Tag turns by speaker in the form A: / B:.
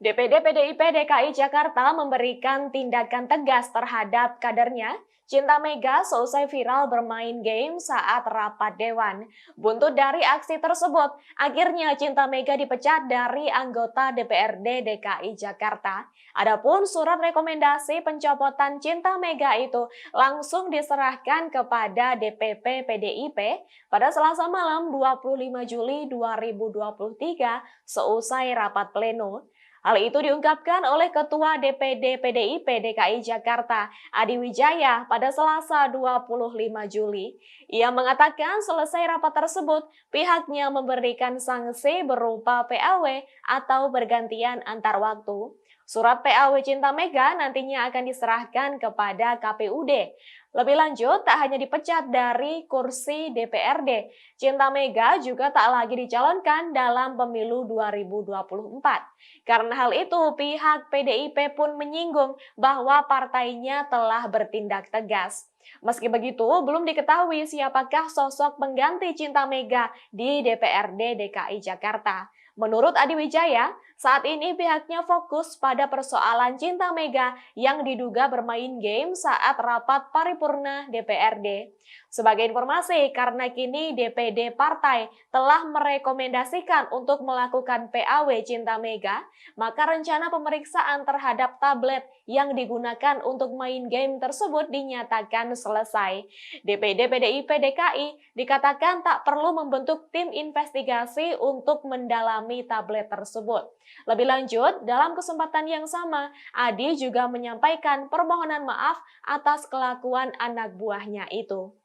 A: DPD PDIP DKI Jakarta memberikan tindakan tegas terhadap kadernya, Cinta Mega seusai viral bermain game saat rapat dewan. Buntut dari aksi tersebut, akhirnya Cinta Mega dipecat dari anggota DPRD DKI Jakarta. Adapun surat rekomendasi pencopotan Cinta Mega itu langsung diserahkan kepada DPP PDIP pada Selasa malam 25 Juli 2023 seusai rapat pleno. Hal itu diungkapkan oleh Ketua DPD PDIP DKI Jakarta, Adi Wijaya, pada Selasa 25 Juli. Ia mengatakan selesai rapat tersebut, pihaknya memberikan sanksi berupa PAW atau bergantian antar waktu. Surat PAW Cinta Mega nantinya akan diserahkan kepada KPUD. Lebih lanjut, tak hanya dipecat dari kursi DPRD, Cinta Mega juga tak lagi dicalonkan dalam pemilu 2024. Karena hal itu, pihak PDIP pun menyinggung bahwa partainya telah bertindak tegas. Meski begitu, belum diketahui siapakah sosok pengganti Cinta Mega di DPRD DKI Jakarta. Menurut Adi Wijaya, saat ini pihaknya fokus pada persoalan Cinta Mega yang diduga bermain game saat rapat paripurna DPRD. Sebagai informasi, karena kini DPD partai telah merekomendasikan untuk melakukan PAW Cinta Mega, maka rencana pemeriksaan terhadap tablet yang digunakan untuk main game tersebut dinyatakan selesai. DPD PDIP DKI dikatakan tak perlu membentuk tim investigasi untuk mendalami tablet tersebut. Lebih lanjut, dalam kesempatan yang sama, Adi juga menyampaikan permohonan maaf atas kelakuan anak buahnya itu.